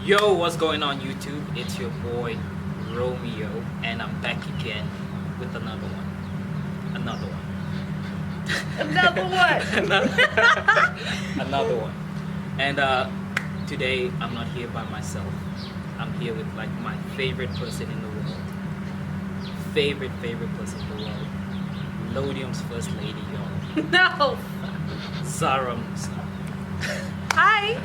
Yo, what's going on YouTube? It's your boy Romeo, and I'm back again with another one. Another one. Another one. Another one. And today I'm not here by myself. I'm here with like my favorite person in the world. Favorite person in the world. Lodium's first lady, y'all. No. Zahraa. Hi.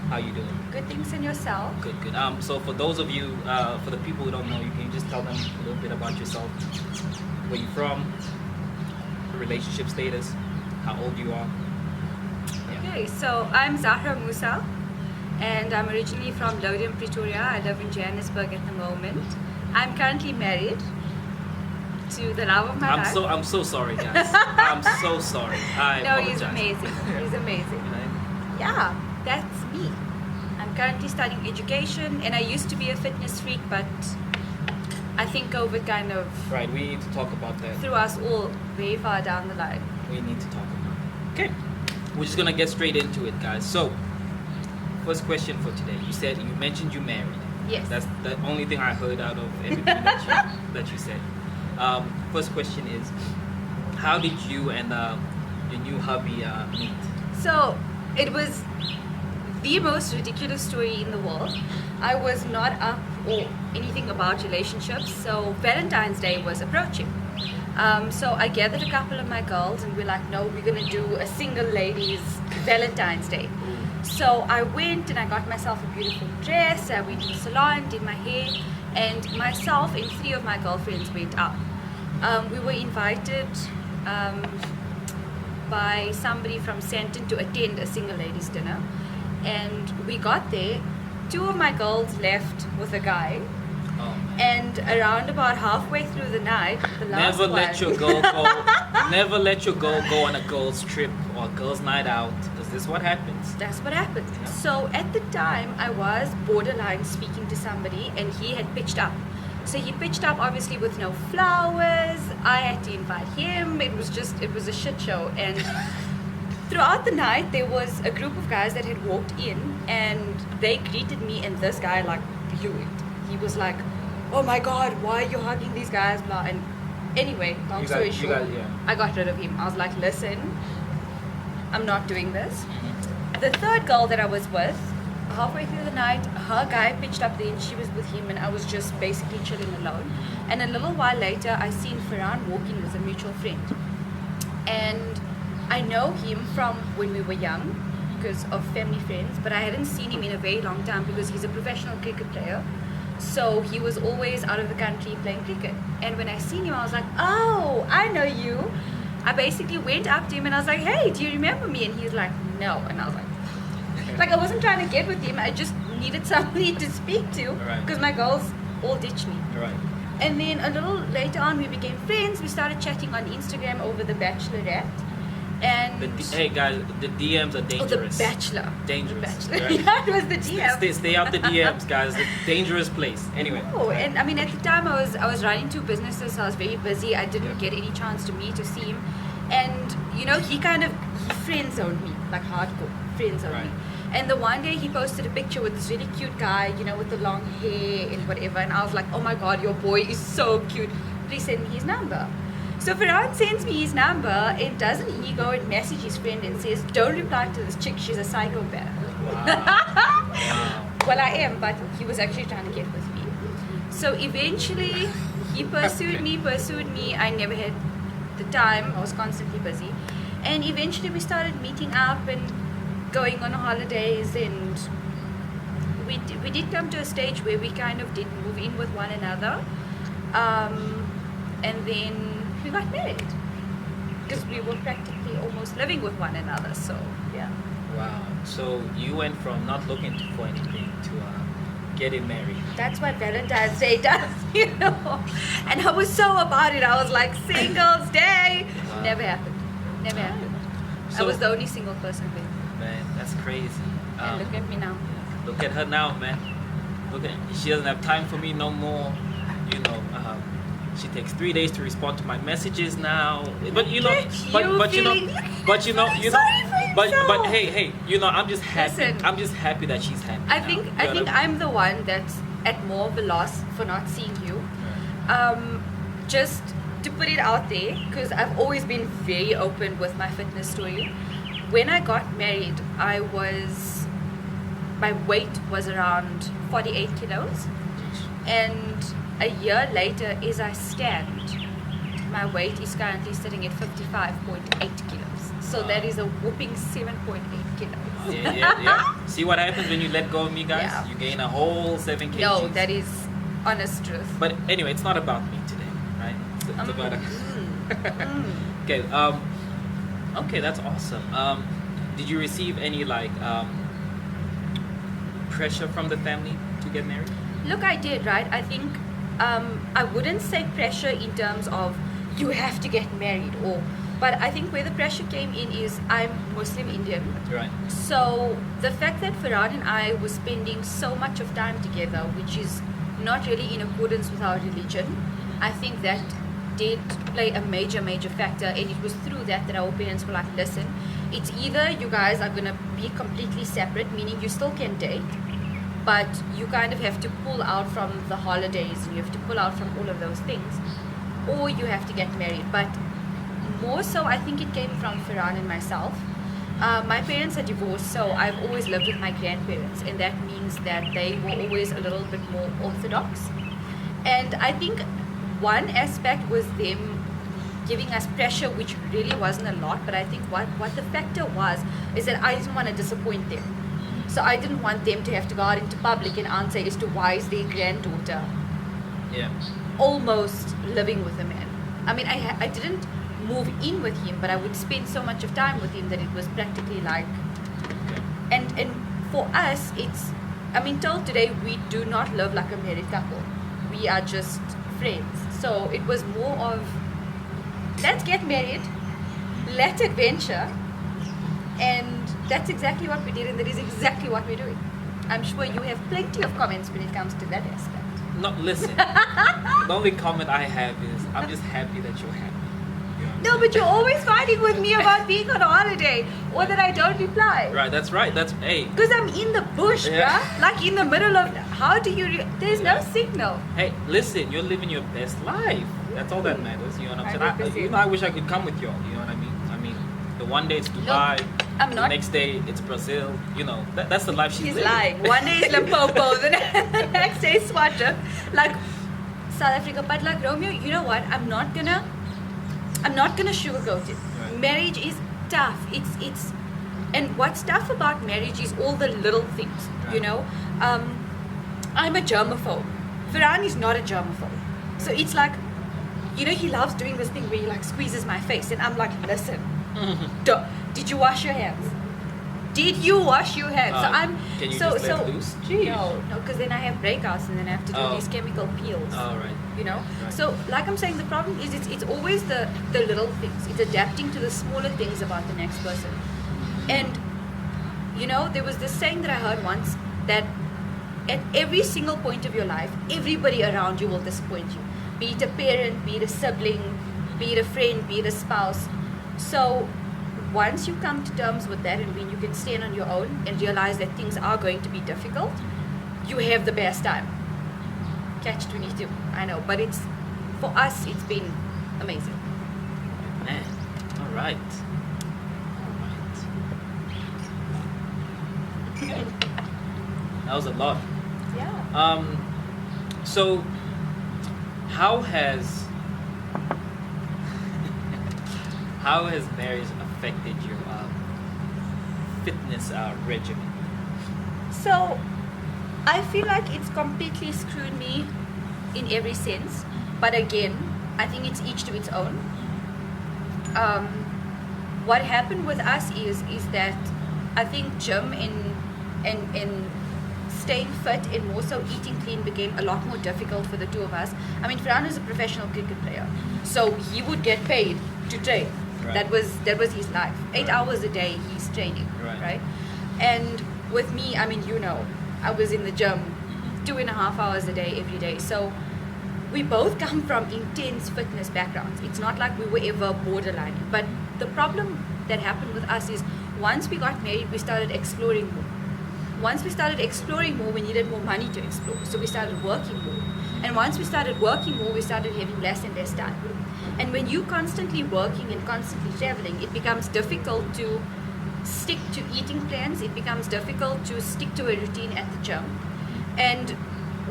How you doing? Good things in yourself. Good. So for those of you, for the people who don't know you, can you just tell them a little bit about yourself? Where you from? Relationship status? How old you are? Yeah. Okay, so I'm Zahraa Musa, and I'm originally from Lodium, Pretoria. I live in Johannesburg at the moment. I'm currently married to the love of my life. I'm so sorry, guys. I'm so sorry. I No, apologize. he's amazing. He's amazing. Yeah, that's me. I'm currently studying education, and I used to be a fitness freak, but I think COVID kind of Right, we need to talk about that. threw us all very far down the line. We need to talk about it. Okay. We're just gonna get straight into it, guys. So, first question for today. You mentioned you married. Yes. That's the only thing I heard out of everything that you said. First question is, how did you and your new hubby meet? So it was the most ridiculous story in the world. I was not up or anything about relationships, so Valentine's Day was approaching. So I gathered a couple of my girls and we're like, no, we're gonna do a single ladies Valentine's Day. So I went and I got myself a beautiful dress, I went to the salon, did my hair, and myself and 3 of my girlfriends went out. We were invited by somebody from Santon to attend a single ladies dinner, and we got there. 2 of my girls left with a guy, and around about halfway through the night, the last Never one, let your girl go. Never let your girl go on a girls trip or a girls night out, because this is what happens. That's what happened. Yeah. So at the time, I was borderline speaking to somebody, and he had pitched up. So he pitched up obviously with no flowers. I had to invite him. It was a shit show. And throughout the night, there was a group of guys that had walked in, and they greeted me, and this guy like blew it. He was like, "Oh my God, why are you hugging these guys?" Blah. And anyway, long story short, I got rid of him. I was like, "Listen, I'm not doing this." The third girl that I was with, halfway through the night, her guy pitched up there and she was with him, and I was just basically chilling alone. And a little while later, I seen Farhan walking with a mutual friend. And I know him from when we were young because of family friends, but I hadn't seen him in a very long time because he's a professional cricket player. So he was always out of the country playing cricket. And when I seen him, I was like, "Oh, I know you." I basically went up to him and I was like, "Hey, do you remember me?" And he's like, "No." And I was like I wasn't trying to get with him. I just needed somebody to speak to because my girls all ditched me. Right. And then a little later on, we became friends. We started chatting on Instagram over The Bachelorette. And Hey guys, the DMs are dangerous. The Bachelor. Dangerous. The Bachelor. Right? Yeah, it was the DM. Stay out the DMs, guys. It's a dangerous place. Anyway. Oh, and I mean, at the time I was running 2 businesses, so I was very busy. I didn't Yeah. get any chance to meet or see him. And you know, he friend zoned me, like hardcore friend zoned Right. me. And the one day he posted a picture with this really cute guy, you know, with the long hair and whatever. And I was like, "Oh my God, your boy is so cute. Please send me his number." So Farhan sends me his number, and doesn't he go and message his friend and says, "Don't reply to this chick, she's a psychopath." Wow. Well, I am, but he was actually trying to get with me. So eventually, he pursued me. I never had the time. I was constantly busy. And eventually, we started meeting up and going on holidays. And we did come to a stage where we kind of did move in with one another. And then we got married. Because we were practically almost living with one another. So, yeah. Wow. So you went from not looking for anything to getting married. That's what Valentine's Day does, you know. And I was so about it. I was like, Singles Day. Wow. Never happened. Never happened. I So- was the only single person there. Man, that's crazy. And look at me now. Look at her now, man. She doesn't have time for me no more. You know, she takes 3 days to respond to my messages now. But you know, Look at you but you know, feeling- but you know, Sorry for But hey, I'm just happy. Listen. I'm just happy that she's happy. I now. think You I know think what I'm the one that's at more of a loss for not seeing you. Just to put it out there, because I've always been very open with my fitness story. When I got married, my weight was around 48 kilos, and a year later, as I stand, my weight is currently sitting at 55.8 kilos. So that is a whooping 7.8 kilos. Yeah. See what happens when you let go of me, guys? Yeah. You gain a whole 7 kgs. No, that is honest truth. But anyway, it's not about me today, right? It's about Okay. Okay, that's awesome. Did you receive any pressure from the family to get married? Look, I did, right? I think I wouldn't say pressure in terms of you have to get married, but I think where the pressure came in is I'm Muslim Indian. Right. So the fact that Farhan and I were spending so much of time together, which is not really in accordance with our religion, I think that did play a major factor, and it was through that our parents were like, listen, it's either you guys are going to be completely separate, meaning you still can date, but you kind of have to pull out from the holidays and you have to pull out from all of those things, or you have to get married. But more so, I think it came from Farhan and myself. My parents are divorced, so I've always lived with my grandparents, and that means that they were always a little bit more orthodox. And I think one aspect was them giving us pressure, which really wasn't a lot, but I think what the factor was is that I didn't want to disappoint them. So I didn't want them to have to go out into public and answer as to why is their granddaughter almost living with a man. I mean, I didn't move in with him, but I would spend so much of time with him that it was practically like, and for us, it's, I mean, till today, we do not live like a married couple. We are just friends. So it was more of, let's get married, let's adventure, and that's exactly what we did, and that is exactly what we're doing. I'm sure you have plenty of comments when it comes to that aspect. No, listen. The only comment I have is, I'm just happy that you're happy. No, but you're always fighting with me about being on holiday or that I don't reply. Right, that's right. That's, hey. Because I'm in the bush, bruh. Like in the middle of, how do you, there's no signal. Hey, listen, you're living your best life. That's all that matters. You know what I'm saying? I wish I could come with you all. You know what I mean? I mean, the one day it's Dubai. Look, I'm not. The next day it's Brazil. You know, that's the life she's living. He's lying. One day is Limpopo, the next day is Swatcha. Like South Africa. But like Romeo, you know what? I'm not gonna sugarcoat it. Right. Marriage is tough. It's and what's tough about marriage is all the little things. Right. You know, I'm a germaphobe. Farhan is not a germaphobe. So it's like, you know, he loves doing this thing where he like squeezes my face, and I'm like, listen, did you wash your hands? Did you wash your hands? Can you just let loose? Jeez. No, because then I have breakouts and then I have to do these chemical peels. Oh, right. You know? Right. So, like I'm saying, the problem is it's always the little things. It's adapting to the smaller things about the next person. And, you know, there was this saying that I heard once that at every single point of your life, everybody around you will disappoint you. Be it a parent, be it a sibling, be it a friend, be it a spouse. So, once you come to terms with that and when you can stand on your own and realize that things are going to be difficult, you have the best time. Catch 22, I know, but it's, for us, it's been amazing. Man, all right. That was a lot. Yeah. So how has marriage affected your fitness regimen? So, I feel like it's completely screwed me in every sense. But again, I think it's each to its own. What happened with us is that I think gym and staying fit and more so eating clean became a lot more difficult for the two of us. I mean, Farhan is a professional cricket player, so he would get paid to train. Right. That was his life. 8 hours a day he's training, right? And with me, I mean, you know, I was in the gym 2.5 hours a day every day. So we both come from intense fitness backgrounds. It's not like we were ever borderline. But the problem that happened with us is once we got married, we started exploring more. Once we started exploring more, we needed more money to explore. So we started working more. And once we started working more, we started having less and less time. And when you're constantly working and constantly traveling, it becomes difficult to stick to eating plans. It becomes difficult to stick to a routine at the gym. And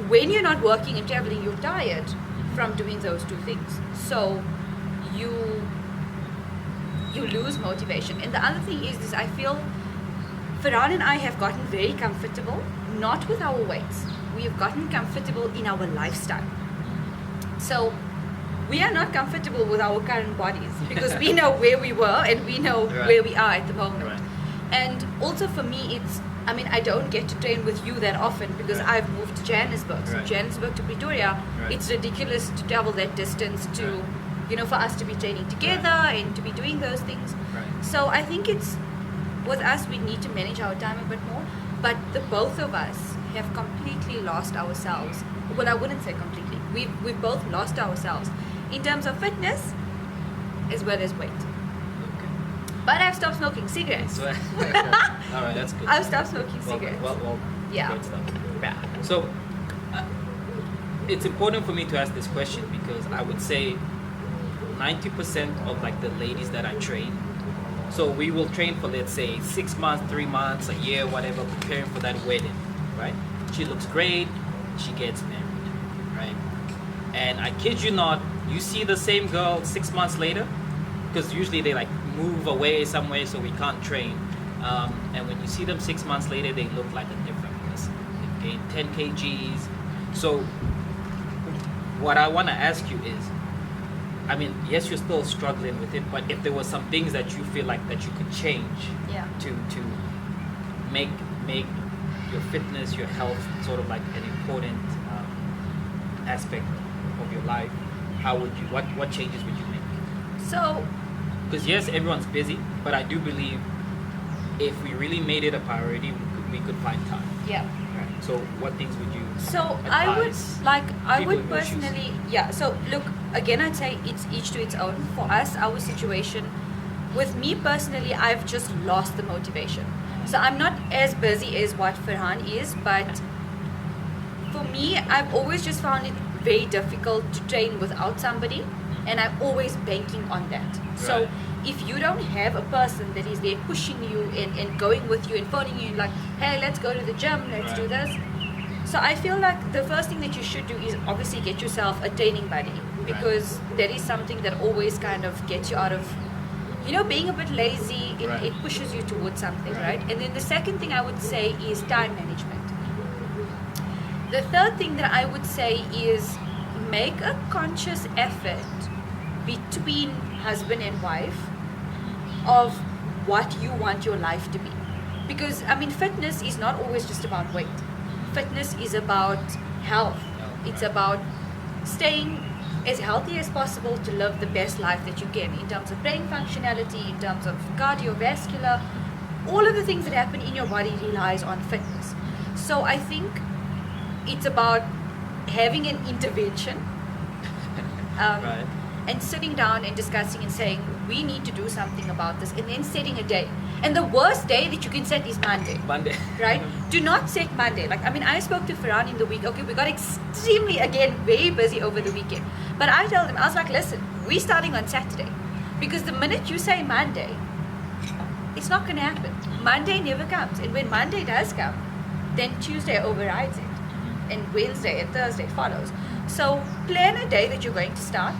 when you're not working and traveling, you're tired from doing those two things. So you lose motivation. And the other thing is I feel Farhan and I have gotten very comfortable, not with our weights. We have gotten comfortable in our lifestyle. So we are not comfortable with our current bodies because we know where we were and we know where we are at the moment. Right. And also for me, I don't get to train with you that often because I've moved to Johannesburg. So Johannesburg to Pretoria, it's ridiculous to travel that distance to, for us to be training together and to be doing those things. Right. So I think with us, we need to manage our time a bit more. But the both of us have completely lost ourselves. Well, I wouldn't say completely. We've both lost ourselves in terms of fitness as well as weight. Okay. But I've stopped smoking cigarettes. So, all right, that's good. I've stopped smoking cigarettes. Well, Yeah. great stuff. Yeah. So, it's important for me to ask this question because I would say 90% of like the ladies that I train, so we will train for, let's say, 6 months, 3 months, a year, whatever, preparing for that wedding, right? She looks great, she gets married, right? And I kid you not, you see the same girl 6 months later, because usually they like move away somewhere so we can't train. And when you see them 6 months later, they look like a different person. They've gained 10 kgs. So what I want to ask you is, I mean, yes, you're still struggling with it, but if there were some things that you feel like that you could change to make your fitness, your health sort of like an important aspect of your life, how would you, what changes would you make? So, because yes, everyone's busy, but I do believe if we really made it a priority, we could find time. yeah. Right. So what things would you So advise I people would in your shoes? personally, so look, again, I'd say it's each to its own. For us, our situation, with me personally, I've just lost the motivation. So I'm not as busy as what Farhan is, but for me, I've always just found it very difficult to train without somebody, and I'm always banking on that. So Right. if you don't have a person that is there pushing you and going with you and phoning you like, hey, let's go to the gym, let's do this. So I feel like the first thing that you should do is obviously get yourself a training buddy, because that is something that always kind of gets you out of, being a bit lazy. It pushes you towards something, right? And then the second thing I would say is time management. The third thing that I would say is make a conscious effort between husband and wife of what you want your life to be. Because, fitness is not always just about weight. Fitness is about health. It's about staying as healthy as possible to live the best life that you can in terms of brain functionality, in terms of cardiovascular. All of the things that happen in your body relies on fitness. So I think it's about having an intervention and sitting down and discussing and saying, we need to do something about this, and then setting a day. And the worst day that you can set is Monday. Right? Do not set Monday. I spoke to Farhan in the week. Okay, we got extremely, again, very busy over the weekend. But I told him, I was like, listen, we're starting on Saturday. Because the minute you say Monday, it's not going to happen. Monday never comes. And when Monday does come, then Tuesday overrides it. And Wednesday and Thursday follows. So plan a day that you're going to start.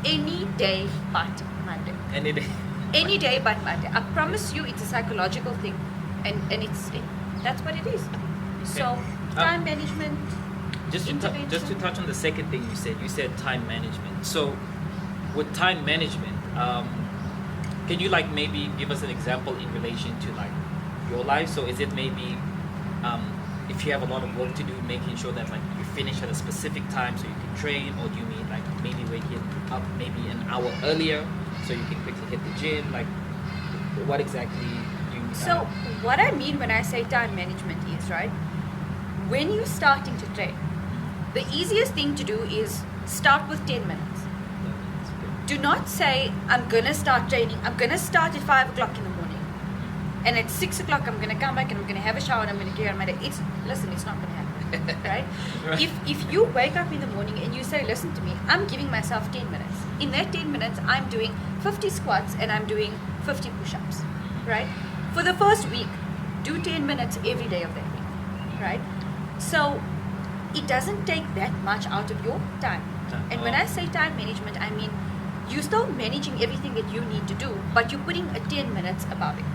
Any day but Monday. Any day. Any day but Monday. I promise you, it's a psychological thing, and that's what it is. So time management. Just to touch on the second thing you said time management. So with time management, can you maybe give us an example in relation to your life? So is it maybe if you have a lot of work to do, making sure that you finish at a specific time so you can train, or do you mean maybe waking up maybe an hour earlier so you can quickly hit the gym? What exactly do you mean? So what I mean when I say time management is, right, when you're starting to train, the easiest thing to do is start with 10 minutes. do not say, I'm going to start training. I'm going to start at 5 o'clock in the morning. And at 6 o'clock, I'm going to come back and I'm going to have a shower and I'm going to carry on my day. Listen, it's not going to happen, right? If you wake up in the morning and you say, listen to me, I'm giving myself 10 minutes. In that 10 minutes, I'm doing 50 squats and I'm doing 50 push-ups, right? For the first week, do 10 minutes every day of that week, right? So it doesn't take that much out of your time. And when I say time management, I mean you're still managing everything that you need to do, but you're putting a 10 minutes above it,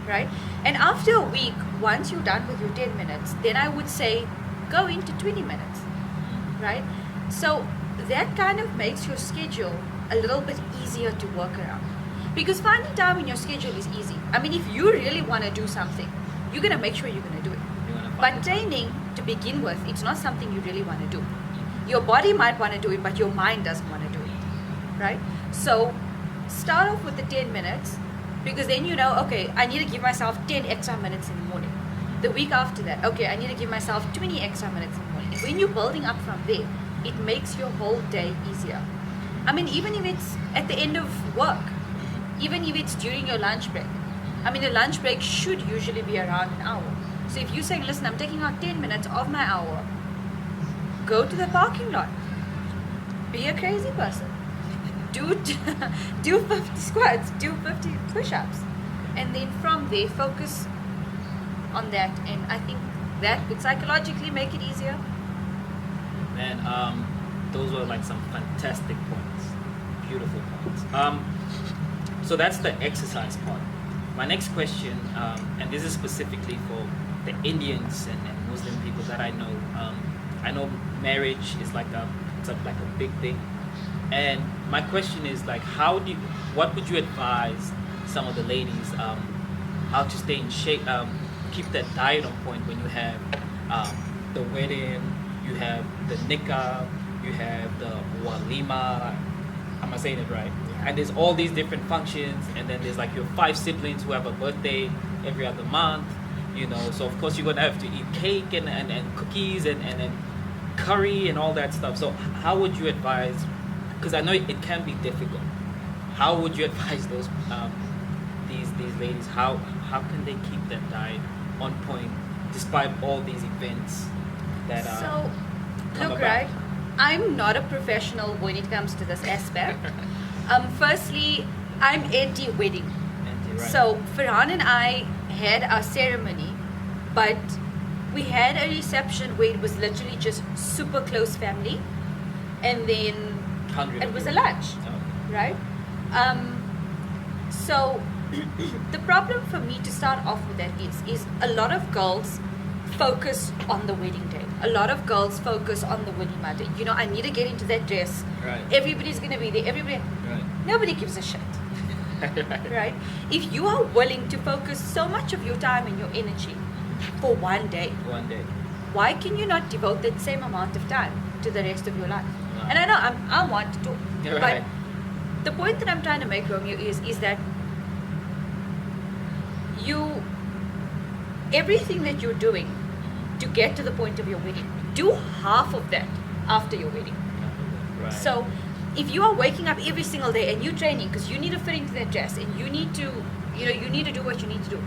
right? And after a week, once you're done with your 10 minutes, then I would say go into 20 minutes, right? So that kind of makes your schedule a little bit easier to work around. Because finding time in your schedule is easy. I mean, if you really want to do something, you're going to make sure you're going to do it. But training, to begin with, it's not something you really want to do. Your body might want to do it, but your mind doesn't want to do it, right? So start off with the 10 minutes, because then you know, okay, I need to give myself 10 extra minutes in the morning. The week after that, okay, I need to give myself 20 extra minutes in the morning. When you're building up from there, it makes your whole day easier. I mean, even if it's at the end of work, even if it's during your lunch break. I mean, the lunch break should usually be around an hour. So if you're saying, listen, I'm taking out 10 minutes of my hour, go to the parking lot. Be a crazy person. Do 50 squats, do 50 push-ups. And then from there, focus on that. And I think that could psychologically make it easier. And those were like some fantastic points. Beautiful points. So that's the exercise part. My next question, and this is specifically for the Indians and Muslim people that I know. I know marriage is like a big thing, and my question is like, what would you advise some of the ladies how to stay in shape, keep that diet on point when you have the wedding, you have the nikah, you have the walima. Am I saying it right? Yeah. And there's all these different functions, and then there's like your 5 siblings who have a birthday every other month, you know. So of course you're gonna have to eat cake and cookies and curry and all that stuff. So how would you advise? Because I know it can be difficult. How would you advise those these ladies? How can they keep that diet on point despite all these events that So, come look, about? right, I'm not a professional when it comes to this aspect. Firstly, I'm anti-wedding. Right. So Farhan and I had our ceremony, but we had a reception where it was literally just super close family, and then 100 it was a people. lunch, Oh. right? So the problem for me to start off with that is a lot of girls focus on the wedding day. A lot of girls focus on the wedding day. You know, I need to get into that dress. Right. Everybody's gonna be there. Right. Nobody gives a shit. Right? If you are willing to focus so much of your time and your energy for one day, One day. why can you not devote that same amount of time to the rest of your life? Right. And I know I want to, Right. but the point that I'm trying to make, Romeo, is that everything that you're doing to get to the point of your wedding, do half of that after your wedding. Right. So if you are waking up every single day and you're training because you need to fit into that dress and you need to do what you need to do,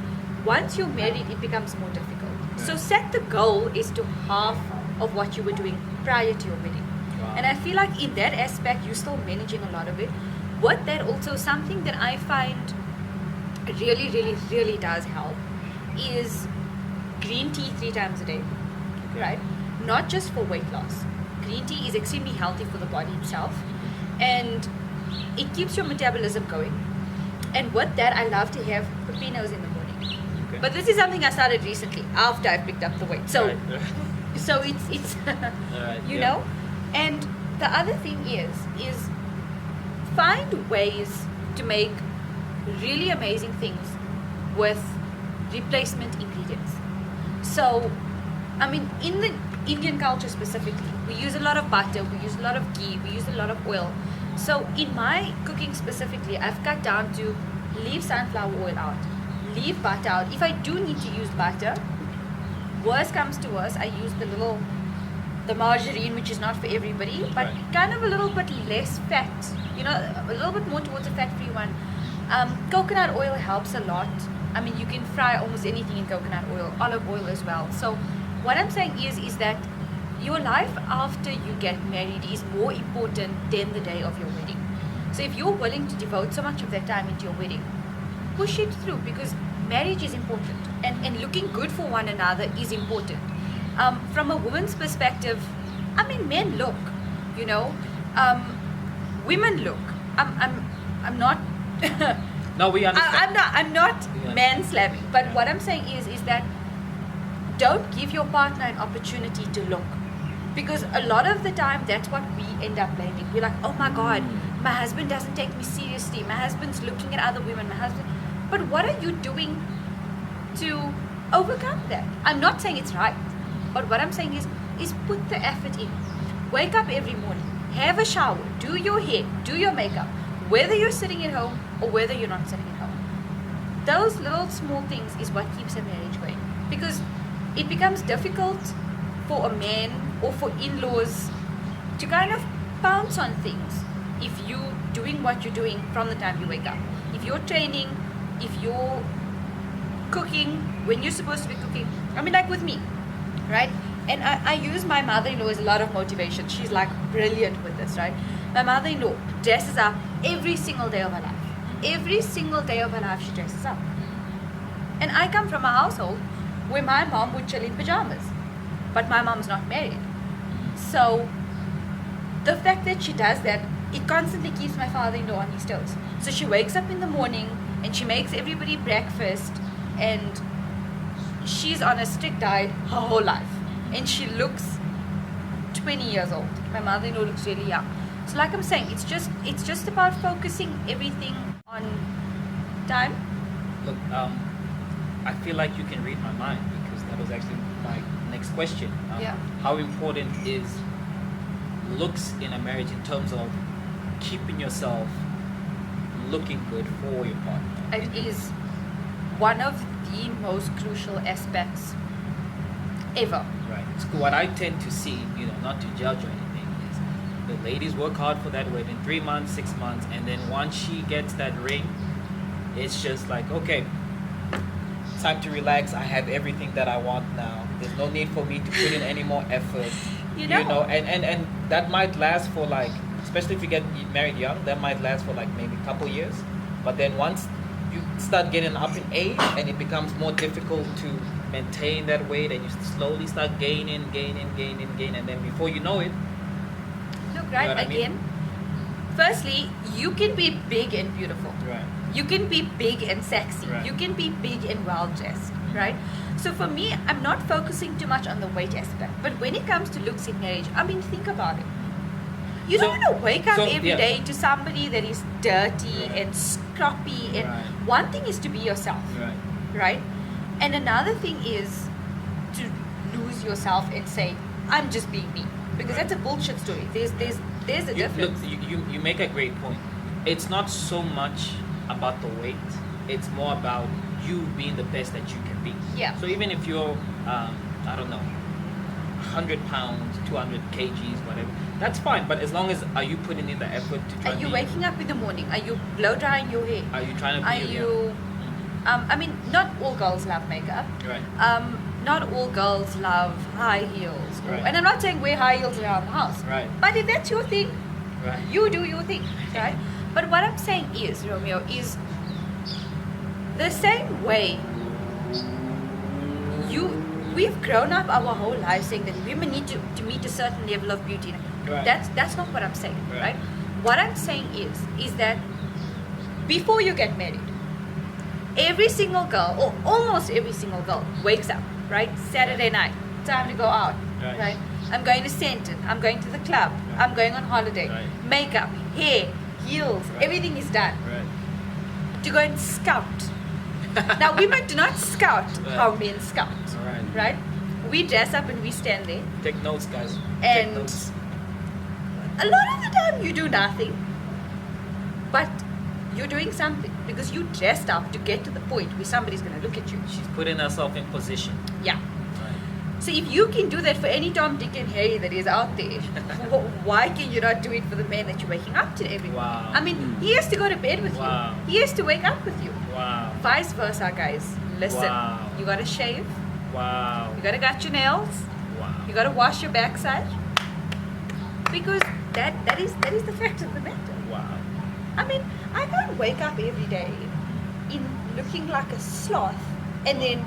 once you're married, it becomes more difficult. So Right. set the goal is to half of what you were doing prior to your wedding. Wow. And I feel like in that aspect, you're still managing a lot of it. What that also, something that I find really, really, really does help is green tea 3 times a day, right? Not just for weight loss. Green tea is extremely healthy for the body itself, and it keeps your metabolism going. And with that, I love to have pepinos in the morning. Okay. But this is something I started recently after I picked up the weight. So, Right. so it's Alright, you yeah. know. And the other thing is find ways to make really amazing things with replacement ingredients. So, I mean, in the Indian culture specifically, we use a lot of butter, we use a lot of ghee, we use a lot of oil. So in my cooking specifically, I've cut down to leave sunflower oil out, leave butter out. If I do need to use butter, worst comes to worst, I use the little the margarine, which is not for everybody, but Right. kind of a little bit less fat, a little bit more towards a fat-free one. Coconut oil helps a lot. I mean, you can fry almost anything in coconut oil, olive oil as well. So what I'm saying is that your life after you get married is more important than the day of your wedding. So if you're willing to devote so much of that time into your wedding, push it through, because marriage is important, and looking good for one another is important. From a woman's perspective, I mean, men look, women look. I'm not. No, we understand. I'm not Yeah. man-slamming, but Yeah. what I'm saying is that don't give your partner an opportunity to look, because a lot of the time that's what we end up blaming. We're like, oh my God, my husband doesn't take me seriously. My husband's looking at other women. But what are you doing to overcome that? I'm not saying it's right, but what I'm saying is put the effort in. Wake up every morning, have a shower, do your hair, do your makeup, whether you're sitting at home or whether you're not sitting at home. Those little small things is what keeps a marriage going, because it becomes difficult for a man or for in-laws to kind of pounce on things if you're doing what you're doing from the time you wake up. If you're training, if you're cooking when you're supposed to be cooking. I mean, like with me, right? And I use my mother-in-law as a lot of motivation. She's like brilliant with this, right? My mother-in-law dresses up every single day of her life. Every single day of her life she dresses up. And I come from a household where my mom would chill in pajamas, but my mom's not married. So the fact that she does that, it constantly keeps my father-in-law on his toes. So she wakes up in the morning and she makes everybody breakfast, and she's on a strict diet her whole life, and she looks 20 years old. My mother-in-law looks really young. So like I'm saying, it's just about focusing everything on time. Look, I feel like you can read my mind, because that was actually my next question. Yeah. How important is looks in a marriage in terms of keeping yourself looking good for your partner? It is one of the most crucial aspects ever. Right. So what I tend to see, not to judge or anything, is the ladies work hard for that wedding, 3 months, 6 months, and then once she gets that ring, it's just like, okay, time to relax. I have everything that I want now. There's no need for me to put in any more effort. And that might last for like, especially if you get married young, that might last for like maybe a couple years. But then once you start getting up in age and it becomes more difficult to maintain that weight, and you slowly start gaining, and then before you know it, Look, You right, know what I mean? again, firstly, you can be big and beautiful. right, You can be big and sexy. Right. You can be big and well dressed, right? So for me, I'm not focusing too much on the weight aspect. But when it comes to looks in marriage, I mean, think about it. You don't want to wake up every day to somebody that is dirty Right. and scruffy. And Right. one thing is to be yourself, right, right? And another thing is to lose yourself and say, I'm just being me. Because Right. that's a bullshit story. There's a difference. Look, you make a great point. It's not so much about the weight. It's more about you being the best that you can be. Yeah. So even if you're, I don't know, 100 pounds, 200 kgs, whatever, that's fine. But as long as, are you putting in the effort to try Are you to waking up in the morning? Are you blow drying your hair? Are you trying to Are be you? I mean, not all girls love makeup. Right. Not all girls love high heels. Right. And I'm not saying wear high heels around the house. Right. But if that's your thing, Right. you do your thing, right? But what I'm saying is, Romeo, is the same way we've grown up our whole lives saying that women need to meet a certain level of beauty. Right. That's not what I'm saying, Right. right? What I'm saying is that before you get married, every single girl, or almost every single girl, wakes up, right? Saturday night, time to go out, Right. right? I'm going to Centon, I'm going to the club, Right. I'm going on holiday, Right. makeup, hair, heels, Right. everything is done Right. to go and scout. Now, women do not scout Right. how men scout, Right. right? We dress up and we stand there. Take notes, guys. And- Take notes. A lot of the time, you do nothing, but you're doing something because you dressed up to get to the point where somebody's going to look at you. She's putting herself in position. Yeah. Right. So if you can do that for any Tom, Dick, and Harry that is out there, why can you not do it for the man that you're waking up to every Wow. morning? I mean, he has to go to bed with Wow. you. He has to wake up with you. Wow. Vice versa, guys. Listen, Wow. you gotta shave. Wow. You gotta gut your nails. Wow. You gotta wash your backside. Because that is the fact of the matter. Wow. I mean, I can't wake up every day in looking like a sloth, and then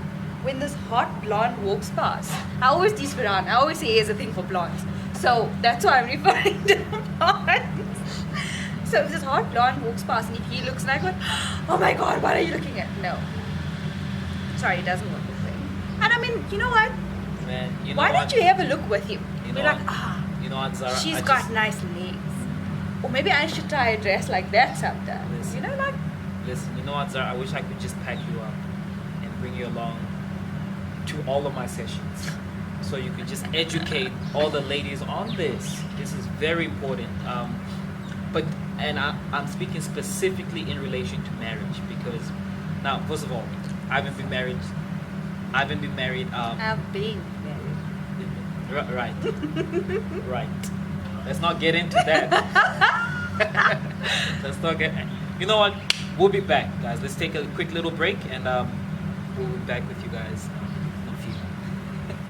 when this hot blonde walks past, I always tease around. I always say he has a thing for blondes, so that's why I'm referring to blondes. So if this hot blonde walks past and if he looks like, oh my God, what are you looking at? No, sorry, it doesn't work this way. And I mean, you know what? Man, you know Why what? don't you have a look with him? You Be know like, what? You know what, Zahraa? she's I got just- nice legs. Or maybe I should try a dress like that sometime. Listen. You know, like, Listen, you know what, Zahraa? I wish I could just pack you up and bring you along to all of my sessions, so you could just educate all the ladies on this. This is very important. I'm speaking specifically in relation to marriage, because now, first of all, I haven't been married. I've been married. Right. Right. Let's not get into that. Let's not get. You know what? We'll be back, guys. Let's take a quick little break, and we'll be back with you guys.